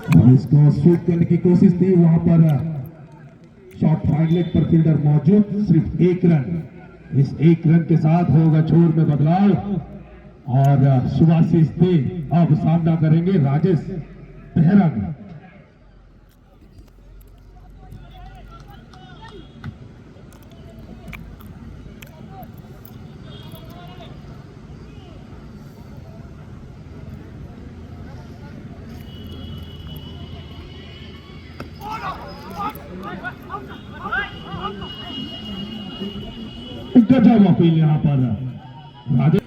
और इसको स्वीप करने की कोशिश थी, वहां पर शॉर्ट फाइड लेग पर फील्डर मौजूद, सिर्फ एक रन। इस एक रन के साथ होगा छोर में बदलाव और सुभाषिष दे अब सामना करेंगे राजेश बेहरा। गजब अपील यहाँ पर राजेश।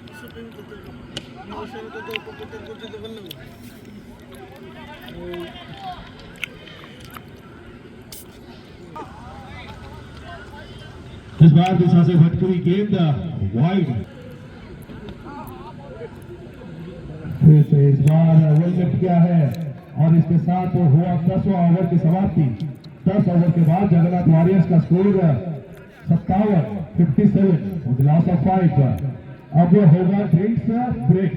इस बार दिशा से भटकी गेंद वाइड, फिर से इस बार विकेट किया है और इसके साथ हुआ 10वां ओवर की समाप्ति। 10 ओवर के बाद जगन्नाथ वॉरियर्स का स्कोर 57 with loss of 5। अब होगा ड्रिंक्स ब्रेक।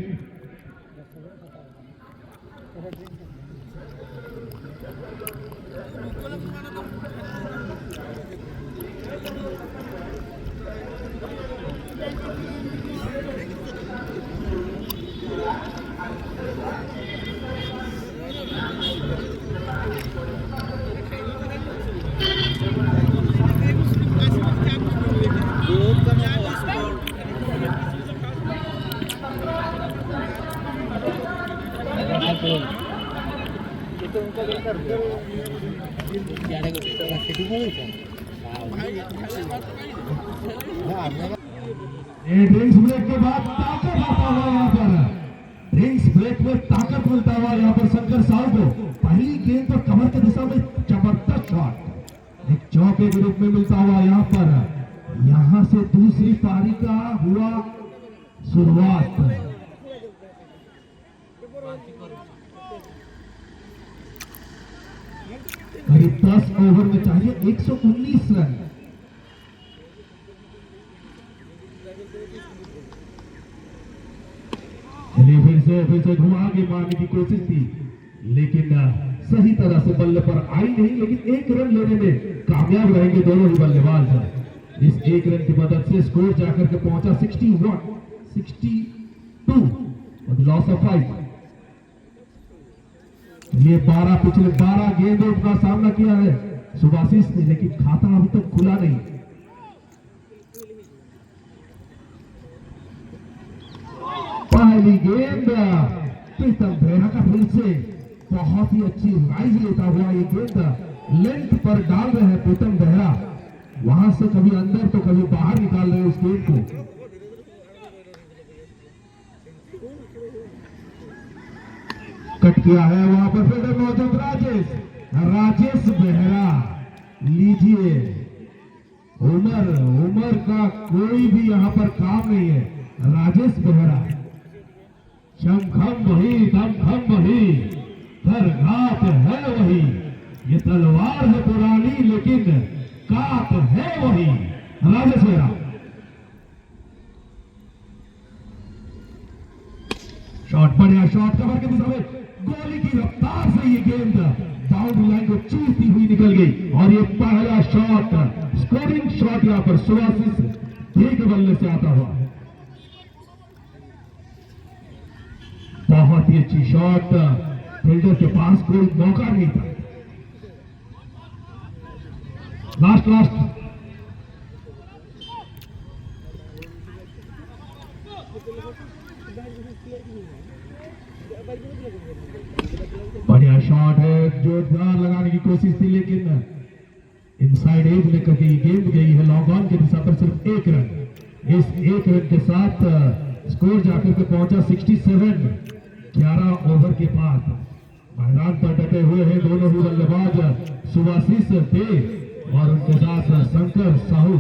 ड्रिंक्स ब्रेक के बाद ताकत आता हुआ यहाँ पर, ड्रिंक्स ब्रेक में ताकत मिलता हुआ यहाँ पर शंकर साहू को पहली गेंद पर कमर की दिशा में जबरदस्त शॉट एक चौके के रूप में मिलता हुआ यहाँ पर। यहाँ से दूसरी पारी का हुआ शुरुआत। करीब 10 ओवर में चाहिए 119 रन। चलिए फिर से घुमा के मारने की कोशिश थी, लेकिन सही तरह से बल्ले पर आई नहीं, लेकिन एक रन लेने में कामयाब रहेंगे दोनों ही बल्लेबाज। इस एक रन की मदद से स्कोर जाकर के पहुंचा 62 और लॉस ऑफ 5। ये 12 पिछले 12 गेंदों का सामना किया है सुभाषिष ने, लेकिन खाता अभी तक खुला नहीं। पहली गेंद प्रीतम बेहरा का फिर से बहुत ही अच्छी राइज लेता हुआ ये गेंद लेंथ पर डाल रहे हैं प्रीतम बेहरा। वहां से कभी अंदर तो कभी बाहर निकाल रहे हैं उस गेंद को। कट किया है वहां पर फील्डर मौजूद राजेश बेहरा। लीजिए, उमर का कोई भी यहाँ पर काम नहीं है। राजेश बेहरा शमखम वही दमखम वही, घात है वही। ये तलवार है पुरानी लेकिन काट है वही। राजेश बेहरा शॉट, बढ़िया शॉट, कवर के दिशा में गोली की रफ्तार से ये गेंद बाउंड्री लाइन को चीरती हुई निकल गई और ये पहला शॉट, स्कोरिंग शॉट यहाँ पर सुभाषिष दे के बल्ले से आता हुआ। बहुत ही अच्छी शॉट, फील्डर के पास कोई मौका नहीं था। लास्ट बढ़िया शॉट है, जोरदार लगाने की कोशिश थी लेकिन इनसाइड एज लेकर के गेंद गई है लॉन्ग ऑन की दिशा पर। सिर्फ एक रन, इस एक रन के साथ स्कोर जाकर के पहुंचा 67। 11 ओवर के बाद मैदान पर डटे हुए हैं दोनों ही बल्लेबाज सुभाषिष दे और उनके साथ शंकर साहू।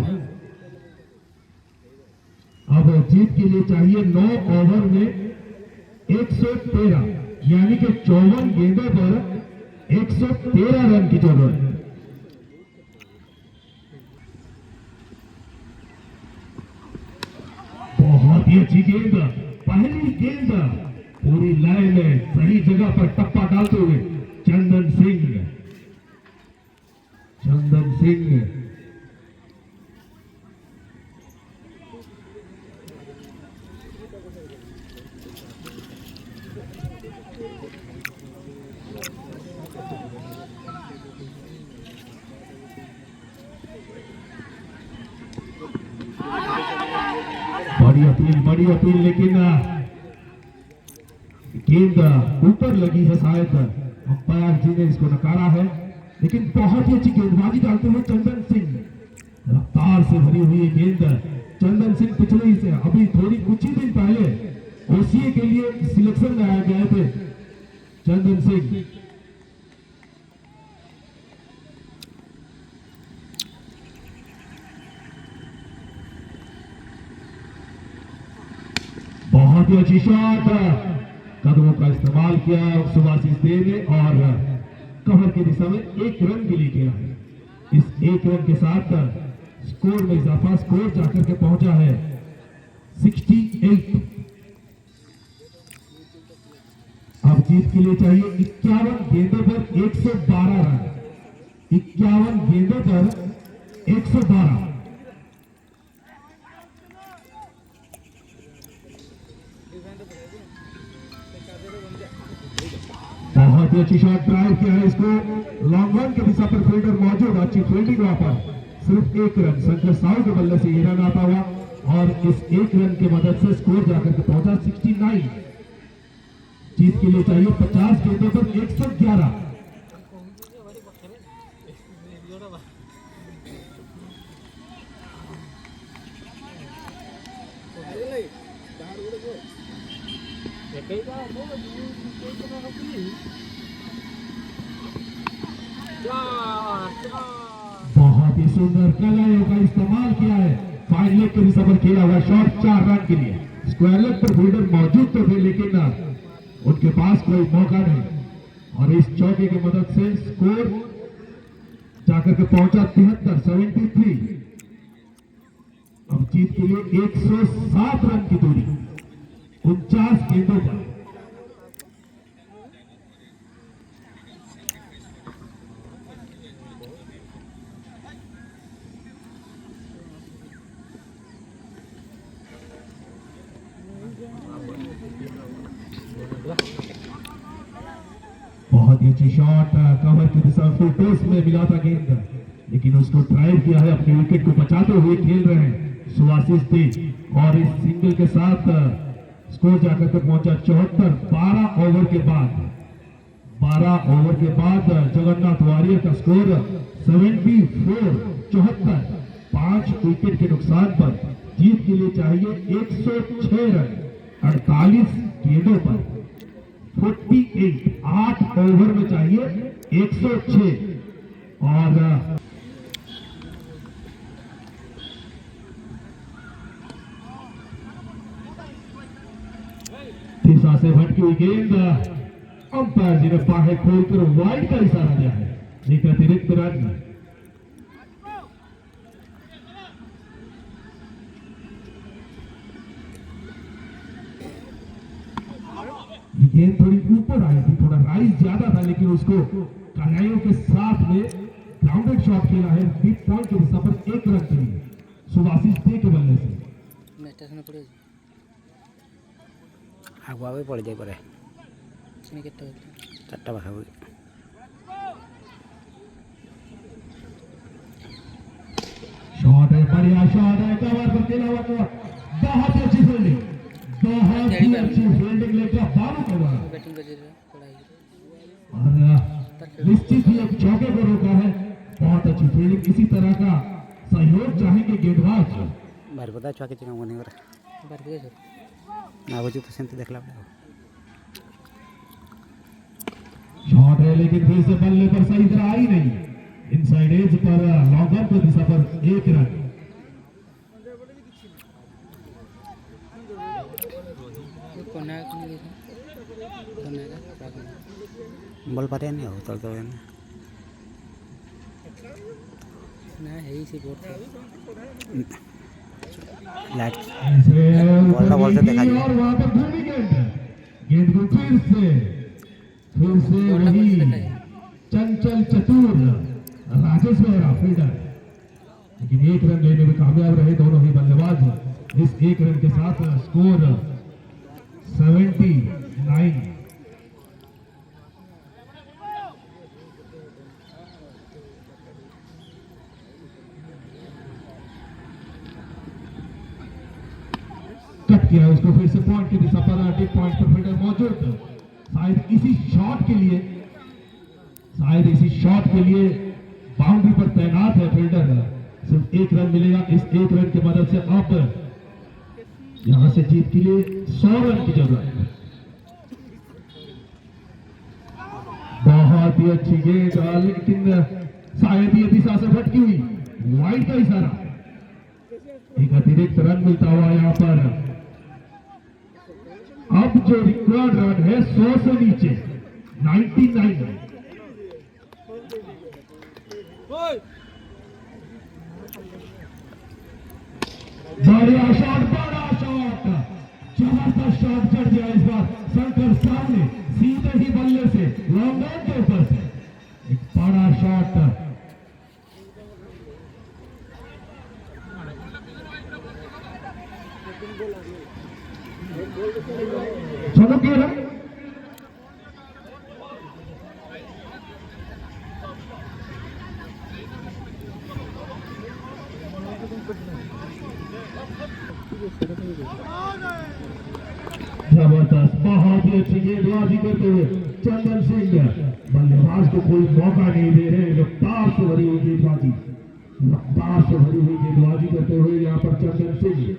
अब जीत के लिए चाहिए 9 ओवर में 113, यानी कि 54 गेंदों पर 113 रन की जरूरत। बहुत ही अच्छी गेंद, पहली गेंद पूरी लाइन में सही जगह पर टप्पा डालते हुए चंदन बड़ी अपील, लेकिन गेंद ऊपर लगी है, शायद अंपायर जी ने इसको नकारा है। लेकिन बहुत ही अच्छी गेंदबाजी डालते हुए चंदन सिंह, रफ्तार से भरी हुई गेंद। चंदन सिंह पिछले ही से अभी कुछ ही दिन पहले ओसीए के लिए सिलेक्शन में आए गए थे। चंदन सिंह बहुत ही अच्छी शॉट, कदमों का इस्तेमाल किया सुभाषिष दे ने और कवर की दिशा में एक रन के लिए किया है। इस एक रन के साथ स्कोर में इजाफा, स्कोर जाकर के पहुंचा है 68। अब जीत के लिए चाहिए 51 गेंदों पर 112 रन, 51 गेंदों पर 112। बहुत ही अच्छी शॉट, ड्राइव किया है इसको, लॉन्ग रन के दिशा पर फील्डर मौजूद, अच्छी फील्डिंग वहां पर। सिर्फ एक रन, शंकर साहू के बल्ले से ये रन आता हुआ और इस एक रन की मदद से स्कोर जाकर के पहुंचा 69। जीत के लिए चाहिए 50 गेंदों पर 111। बहुत ही सुंदर कलाइयों का इस्तेमाल किया है, फाइड लेग के दिशा पर खेला हुआ शॉट 4 रन के लिए। स्क्वायर लेग पर फील्डर मौजूद तो थे, लेकिन उनके पास कोई मौका नहीं और इस चौके की मदद से स्कोर जाकर के पहुंचा 73। अब जीत के लिए 107 रन की दूरी 49 गेंदों पर। बहुत ही अच्छी शॉट, कवर की दिशा फुल टॉस में मिला था गेंद, लेकिन उसको ड्राइव किया है, अपने विकेट को बचाते हुए खेल रहे हैं सुभाषिष दे और इस सिंगल के साथ स्कोर जाकर के पहुंचा 74। 12 ओवर के बाद जगन्नाथ वारियर का स्कोर 74। 74 5 विकेट के नुकसान पर जीत के लिए चाहिए 106 रन 48 गेंदों पर 48। 8 ओवर में चाहिए 106 और दिशा से भटकी हुई गेंद, अंपायर जी ने बाहें खोलकर वाइड का इशारा दिया है, एक अतिरिक्त रन। गेंद थोड़ी ऊपर आई थी, थोड़ा राइज ज्यादा था, लेकिन उसको कलाइयों के साथ में ग्राउंडेड शॉट खेला है डीप पॉइंट के दिशा पर 1 रन के लिए सुभाषिष दे के बल्ले से। आगुआ भी पड़ जाए पड़े 4टा पाखापाखि। शॉट है, बढ़िया शॉट है, कवर पर खेला हुआ कवर, बहुत अच्छी फील्डिंग, बहुत ही अच्छी फील्डिंग लेकर बाबू कवर और निश्चित ही एक चौके को रोका है। बहुत अच्छी फील्डिंग, इसी तरह का सहयोग चाहेंगे गेंदबाज। बार पता चौके चिका नहीं कर ना बुझे तो सेंती देखला शॉट है, लेकिन फिर से बल्ले पर सही तरह आई नहीं, इनसाइड एज पर लॉन्ग ऑन की दिशा पर 1 रन। बॉल पाते नहीं हो तो ना है इसी बोर्ड लाइट बॉल से देखा जाए और वहां पर घूमी गेंद को फिर से वही चंचल चतुर राजेश मेहरा फील्डर, लेकिन 1 रन लेने में कामयाब रहे दोनों ही बल्लेबाज। इस 1 रन के साथ स्कोर 79। किया है उसको फिर से पॉइंट की दिशा पर टिप पॉइंट पर फील्डर मौजूद। शायद इसी शॉट के लिए बाउंड्री पर तैनात है फील्डर। सिर्फ 1 रन मिलेगा। इस 1 रन की मदद से अब यहां से जीत के लिए 100 रन की जरूरत है। बहुत ही अच्छी गेंद, लेकिन शायद ये दिशा से भटकी हुई। वाइड का इशारा, एक अतिरिक्त रन मिलता हुआ यहां पर। अब जो रिकॉर्ड रन है 100 से नीचे 99। बड़ा शॉट, जबरदस्त शॉट चढ़ गया इस बार शंकर सामने, सीधे ही बल्ले से लॉन्ग ऑन के ऊपर से एक बड़ा शॉट। चलो क्या रहा जबरदस्त, बहुत ही अच्छी गेंदबाजी करते हुए चंदन सिंह बल्लेबाज को कोई मौका नहीं दे रहे। रफ्तार से भरी हुई गेंदबाजी, रफ्तार से भरी हुई गेंदबाजी करते हुए यहाँ पर चंदन सिंह।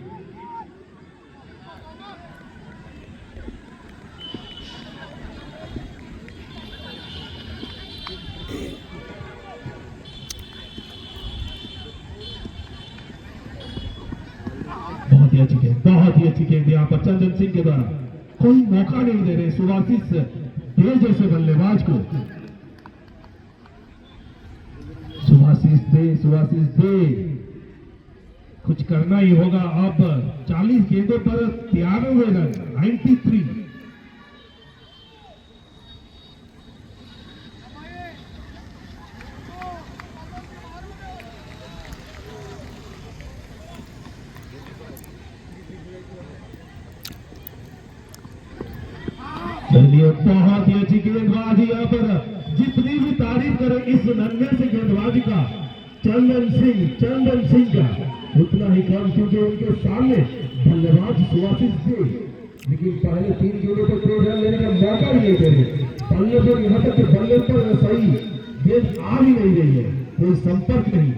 बहुत ही अच्छी गेंद यहाँ पर चंदन सिंह के द्वारा। कोई मौका नहीं दे रहे सुभाषिष दे जैसे बल्लेबाज को। सुभाषिष दे कुछ करना ही होगा। अब 40 गेंदों पर 93 रन, 93। चलिए, बहुत ही अच्छी गेंदबाजी यहाँ पर। जितनी भी तारीफ करें इस नन्हे से गेंदबाजी का चंदन सिंह का उतना ही कम, क्योंकि उनके सामने बल्लेबाज सुभाषिष थे, लेकिन पहले 3 गेंदों पर 3 रन लेने का मौका भी नहीं दे रहे। बल्ले पर यहाँ तक कि बल्ले पर सही गेंद आ भी नहीं रही है, कोई संपर्क नहीं।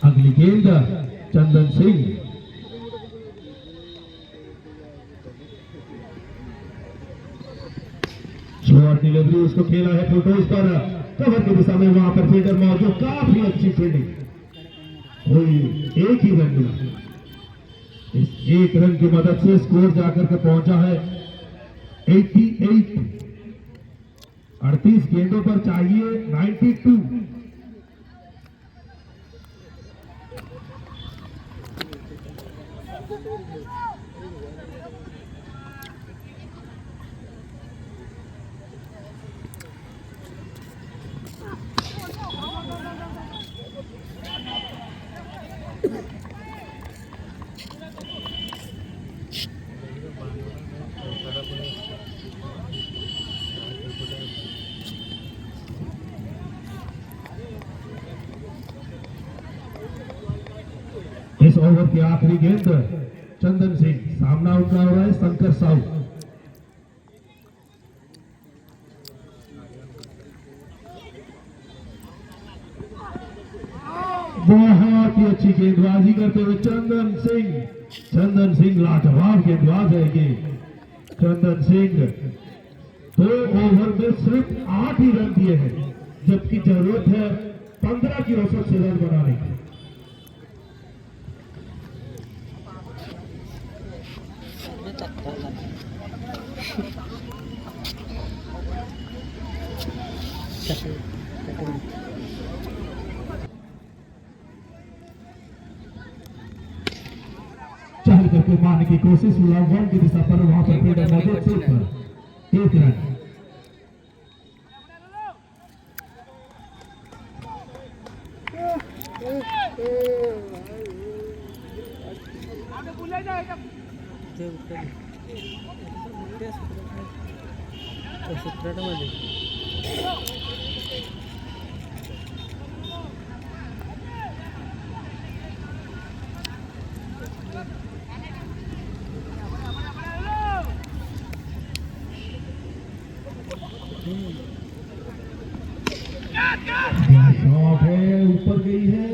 अगली गेंद चंदन सिंह, शॉर्ट डिलीवरी उसको खेला है फुटोज पर, कवर की दिशा में वहां पर फील्डर मौजूद। काफी अच्छी फील्डिंग, कोई 1 ही रन मिला। इस 1 रन की मदद से स्कोर जाकर के पहुंचा है 88। 38 गेंदों पर चाहिए 92। इस ओवर की आखिरी गेंद चंदन सिंह, सामना उनका हो रहा है शंकर साहू। बहुत ही अच्छी गेंदबाजी करते हुए चंदन सिंह लाजवाब गेंदबाज है ये चंदन सिंह। 2 ओवर में सिर्फ 8 ही रन दिए हैं, जबकि जरूरत है 15 की औसत से रन बनाने की। चहल करके मारने की कोशिश, लॉन्ग ऑन की दिशा पर वहां पर फील्डर मौजूद, सिर्फ 1 रन। क्या शॉट है, ऊपर गई है,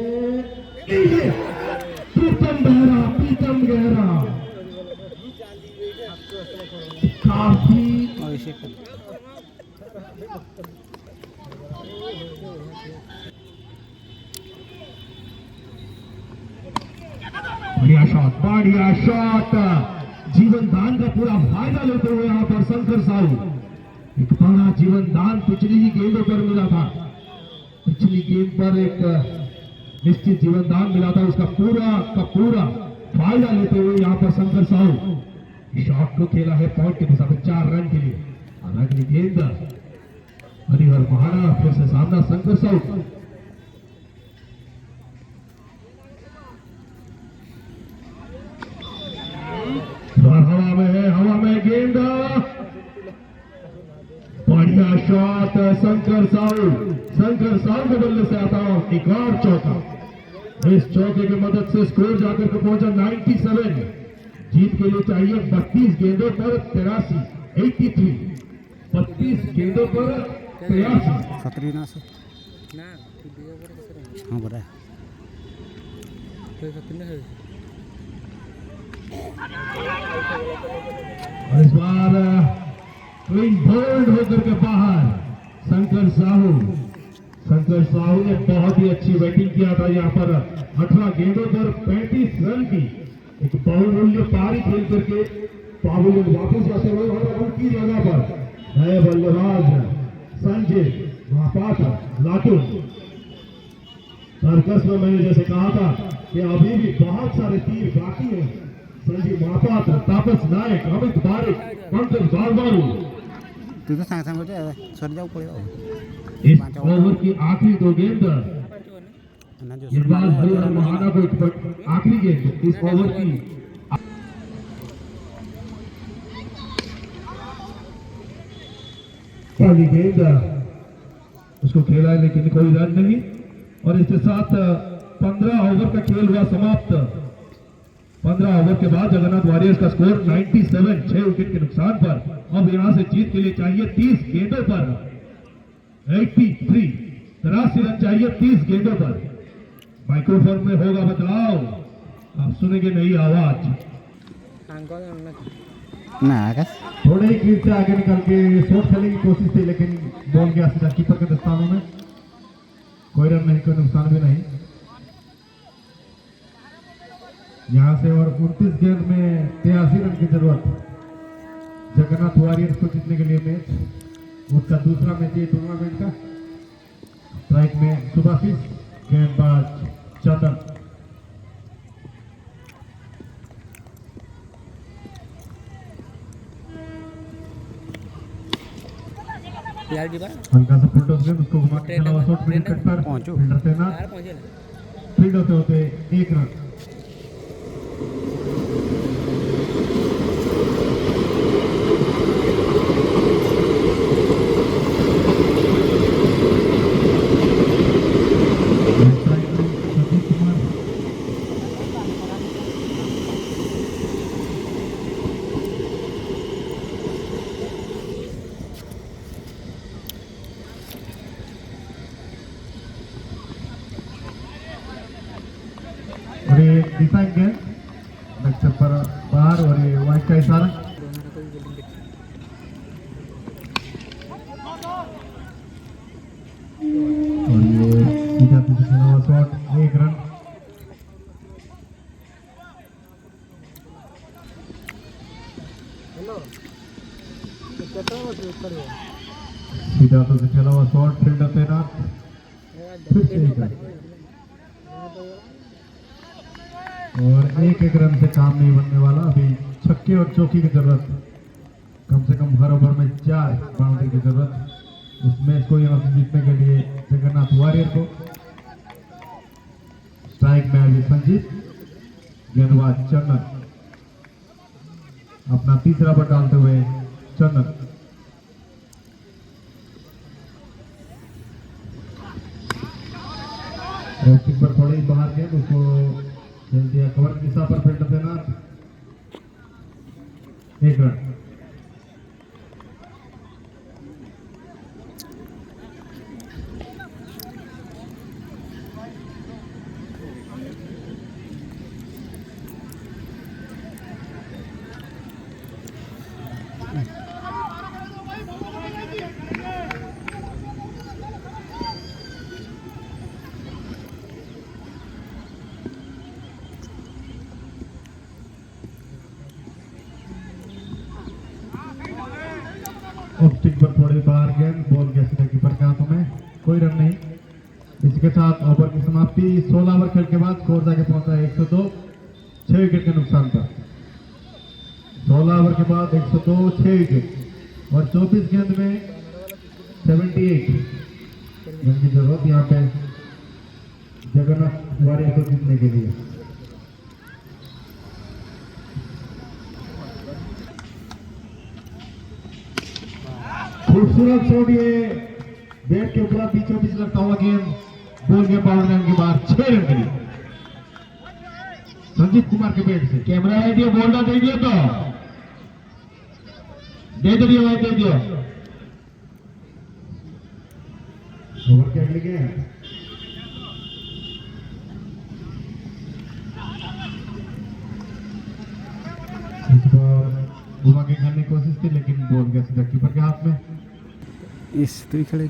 प्रीतम गहरा काफी अभिषेक बढ़िया शॉट, जीवन दान का पूरा फायदा लेते हुए यहाँ पर शंकर साहू। एक बड़ा जीवन दान पिछली ही गेंदों पर मिला था, पिछली गेंद पर एक निश्चित जीवन दान मिला था, उसका पूरा फायदा लेते हुए यहाँ पर शंकर साहू शॉट को खेला है पॉइंट की दिशा में 4 रन के लिए। और अगली गेंद हरिहर महाना, फिर से सामना शंकर साहू। हवा में गेंद, बढ़िया शॉट, शंकर साहू के बल्ले से आता है एक और चौका। इस चौके की मदद से स्कोर जाकर के पहुंचा 97। जीत के लिए चाहिए 32 गेंदों पर 83, 32 गेंदों पर 83। हाँ बोला और इस बार क्लीन बोल्ड होकर के बाहर शंकर साहू ने बहुत ही अच्छी बैटिंग किया था। यहाँ पर 18 गेंदों पर 35 रन की एक बहुमूल्य पारी खेल करके पावुलियन वापस आते हुए और उनकी जगह पर नए बल्लेबाज संजय महापात्र लाटू। सर्कस में मैंने जैसे कहा था कि अभी भी बहुत सारे तीर बाकी हैं। संजीव महापात्र, तापस नायक, अमित बारिक, पंकज बारबारू। तू तो सांग बोलते सर जाओ पड़ेगा। इस ओवर की आखिरी 2 गेंद, गेंदबाज हरिहर महाना को आखिरी गेंद इस ओवर की। पहली गेंद उसको खेला है लेकिन कोई रन नहीं। और इसके साथ 15 ओवर का खेल हुआ समाप्त। 15 ओवर के बाद जगन्नाथ वॉरियर्स का स्कोर 97, 6 विकेट के नुकसान पर। अब यहां से जीत के लिए चाहिए 30 गेंदों पर 83 रन चाहिए 30 गेंदों पर। माइक्रोफोन में होगा बदलाव, आप सुनेंगे नई आवाज। ना आकाश थोड़े ही कीर से आगे निकल के शॉट खेलने की कोशिश थी लेकिन बॉल गया सीधा कीपर के दस्तानों में। कोई रन नहीं, कोई नुकसान भी नहीं। यहां से और 29 गेंद में 83 रन की जरूरत जगन्नाथ वॉरियर्स को जीतने के लिए। मैच उसका दूसरा मैच है टूर्नामेंट का। स्ट्राइक में सुभाषिष, गेंदबाज चंदन। हल्का सा फुल टॉस गेंद, उसको घुमा के खेला हुआ शॉट मिड कट पर फील्डर तैनात। फील्ड होते होते 1 रन। और ये डिफाइन गेंद लेक्चर पर बाहर और ये वाइड का इशारा। और ये सीधा पीछे खेला हुआ शॉट, 1 रन। सीधा तो खेला हुआ शॉट, फील्डर तैनात। फिर से 1 रन। और 1 रन से काम नहीं बनने वाला। अभी छक्के और चौकी की जरूरत, कम से कम हर ओवर में 4 बाउंड्री की जरूरत इस मैच को यहाँ से जीतने के लिए जगन्नाथ वॉरियर को। स्ट्राइक में अभी संजीत, गेंदबाज चंदन। अपना तीसरा पर डालते हुए चंदन। पर थोड़ी बाहर गेंद, उसको खेल दिया कवर की दिशा पर फील्डर तैनात। 1 रन। ऑफ स्टिक पर थोड़ी बाहर गेंद, बॉल गया सीधा कीपर के हाथों में, कोई रन नहीं। इसके साथ ओवर की समाप्ति। 16 ओवर खेल के बाद स्कोर जाके पहुंचा है 102, 6 विकेट के नुकसान पर। 16 ओवर के बाद 102, 6 विकेट और 24 गेंद में 78 रन की जरूरत यहाँ पे जगन्नाथ वॉरियर को जीतने के लिए। खूबसूरत शॉट, ये बैट के ऊपर बीचों बीच लगता हुआ गेंद, बॉल के बाउंड्री लाइन के बाहर, 6 रन के लिए संजीव कुमार के बैट से। कैमरा है दियो, बॉल दे दियो तो दे दियो भाई, दे दियो। ओवर के अगली गेंद इस बार घुमा के खेलने की कोशिश की, लेकिन बॉल गया सीधा कीपर के हाथ में। इस तो ही खेले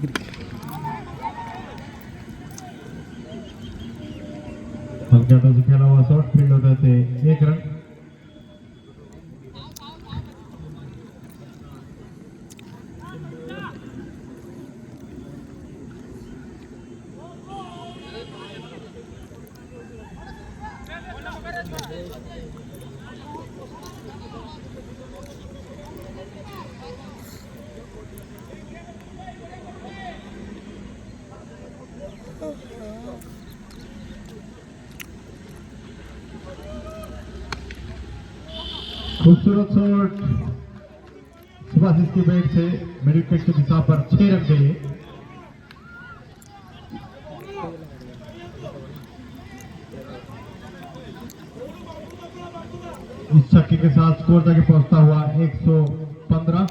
हल्का से खेला हुआ शॉट, फील्ड होता है 1 रन। खूबसूरत शॉट सुभाषिस के बैट से मिड विकेट की दिशा पर, 6 रन के लिए। इस छक्के के साथ स्कोर तक पहुंचता हुआ 115,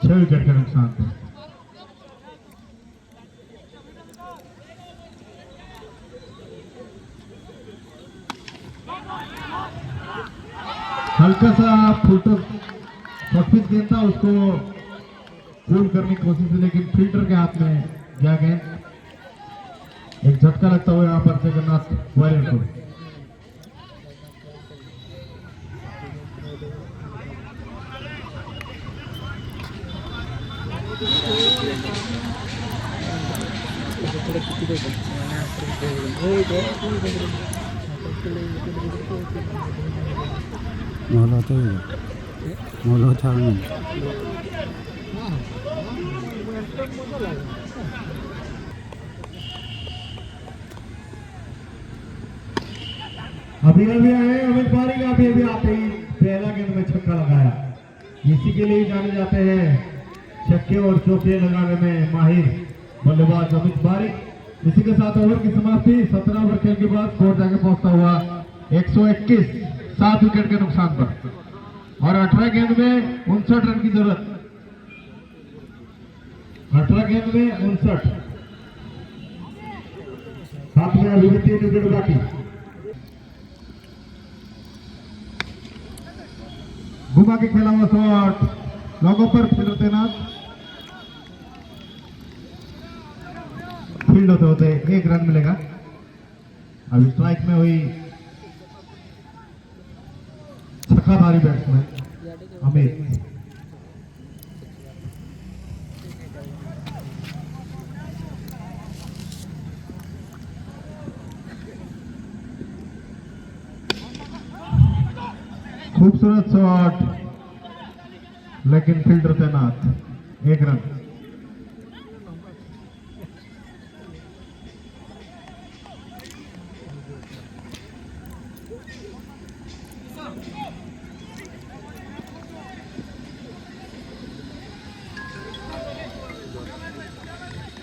6 विकेट के नुकसान पर। हल्का सा फुलटो शॉर्टपिच गेंद था, उसको पूल करने की कोशिश, लेकिन फील्डर के हाथ में गया गेंद। एक झटका लगता हुआ यहाँ पर जगन्नाथ वॉरियर को। मोलो था अभी आए अमित पारी का अभी आते ही पहला गेंद में छक्का लगाया। इसी के लिए जाने जाते हैं छक्के और चौके लगाने में माहिर बल्लेबाज अमित बारिक। इसी के साथ ओवर की समाप्ति। 17 ओवर खेल के बाद स्कोर जाके पहुंचता हुआ 121, 7 विकेट के नुकसान पर और 18 गेंद में 59 रन की जरूरत। 18 गेंद में 59, साथ में अभी भी 3 विकेट बाकी। घुमा के खेला हुआ शॉट लॉगों पर, फील्ड तैनात, फील्ड होते होते 1 रन मिलेगा। अभी स्ट्राइक में हुई छक्काधारी बैट्समैन अमित। खूबसूरत शॉट, लेकिन फील्डर तैनात, 1 रन।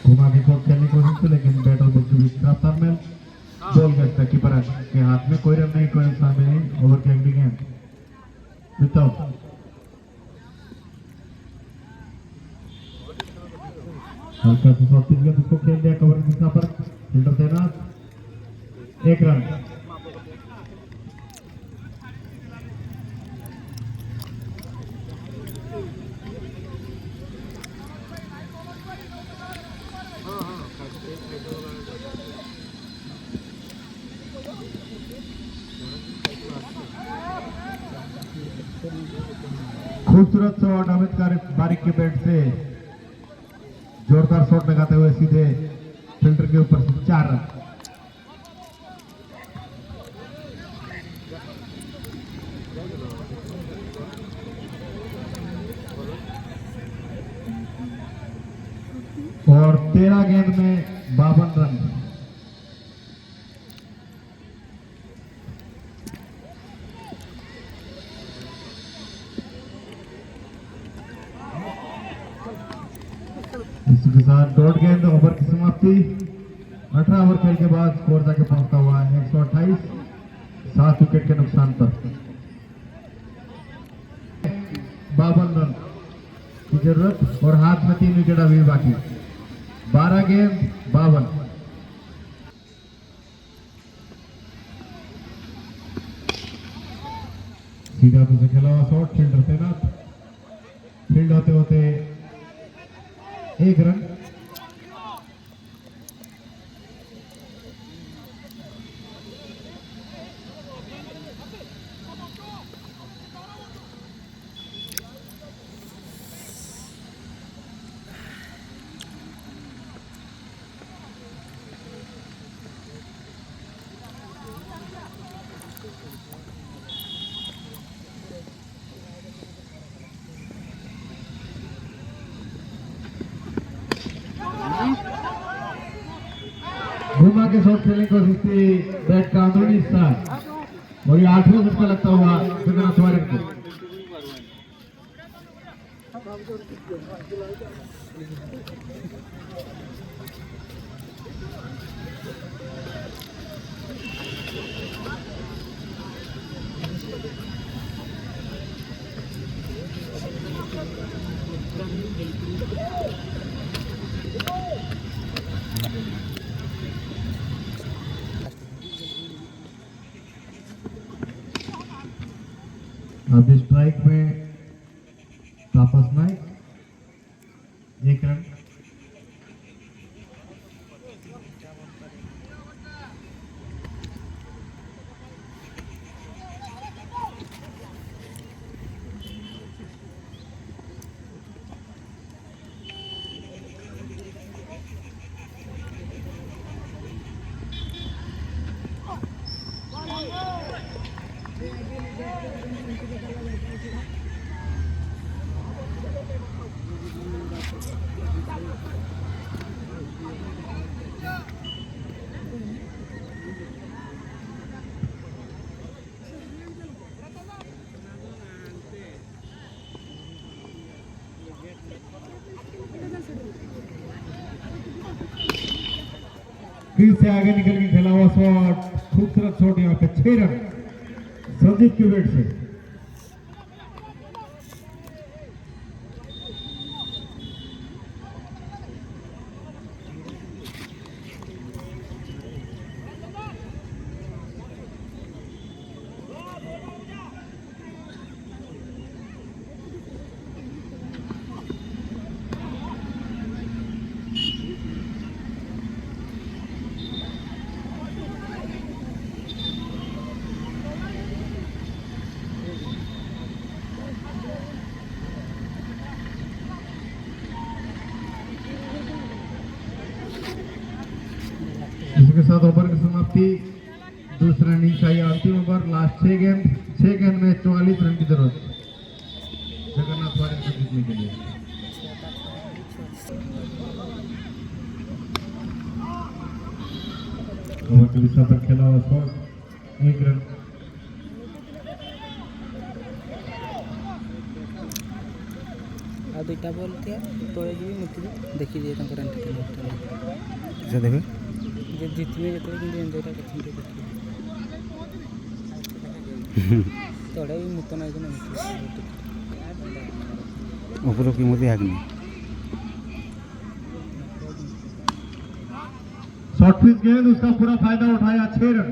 घुमा के कोर्ट खेलने की कोशिश की, लेकिन बैटर बॉल के बीच रफ्तार में बॉल करता कीपर के हाथ में। कोई रन नहीं, कोई नुकसान नहीं। ओवर की अगली गेंद विदाउट, हल्का सा शॉर्ट पिच गेंद उसको खेल दिया कवर की दिशा पर, फील्डर तैनात, 1 रन। खूबसूरत शॉट अमित बारिक के बैट से जोरदार शॉट लगाते हुए सीधे फिल्टर के ऊपर से 4 रन। और 13 गेंद में 52 रन। इसके साथ 1.5 गेंद ओवर की समाप्ति। 18 ओवर खेल के बाद स्कोर जाके पहुंचता हुआ 128, 7 विकेट के नुकसान पर 52 रन की जरूरत और हाथ में 3 विकेट अभी बाकी। 12 गेंद 52। सीधा से खेला हुआ शॉट, फील्डर तैनात, फील्ड होते होते 1 रन। घुमा के शॉट खेलने की कोशिश थी बैट का अंदरूनी हिस्सा और ये 8वां झटका लगता हुआ जगन्नाथ वारियर को। अभी स्ट्राइक में तापस नाइक 1 रन। फिर से आगे निकल के खेला हुआ शॉट, खूबसूरत शॉट, यहाँ पे 6 रन संजीव की बैट से। इसके साथ ओवर की समाप्ति। दूसरा इनिंग्स आई, अंतिम ओवर, लास्ट 6 गेंद में 44 रन की जरूरत जगन्नाथ वारियर को जीतने के लिए। ओवर के दिशा पर खेला हुआ शॉट, 1 रन। आ दुईटा बॉल थे तले जी मुति देखी जे तंकर से देखे जे जितने जते कि एंजॉयटा करछन देखि तोड़े भी मुत नहीं कि ऊपर की मुति आगनी शॉर्ट पिच गेंद, उसका पूरा फायदा उठाया, 6 रन।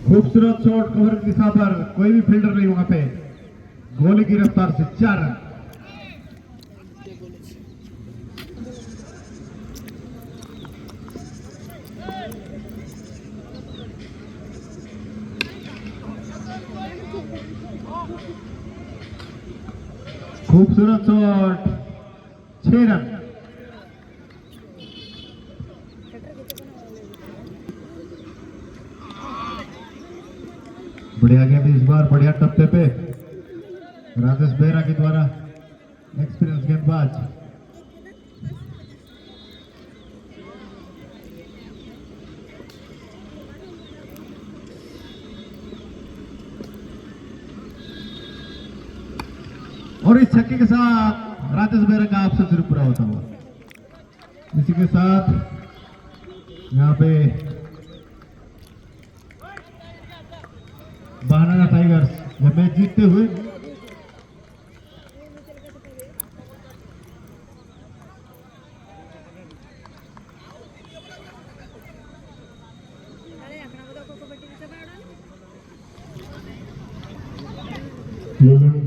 खूबसूरत शॉट कवर की दिशा पर, कोई भी फील्डर नहीं वहां पे, गोली की रफ्तार से 4 रन। खूबसूरत शॉट, 6 रन। बढ़िया गेंद इस बार, बढ़िया टप्पे पे राजेश बेहरा के द्वारा, एक्सपीरियंस गेंदबाज। और इस छक्के के साथ राजेश बेहरा का ऑप्शन शुरू पूरा होता हुआ। इसी के साथ यहाँ पे बहाना टाइगर्स यह मैच जीतते हुए Human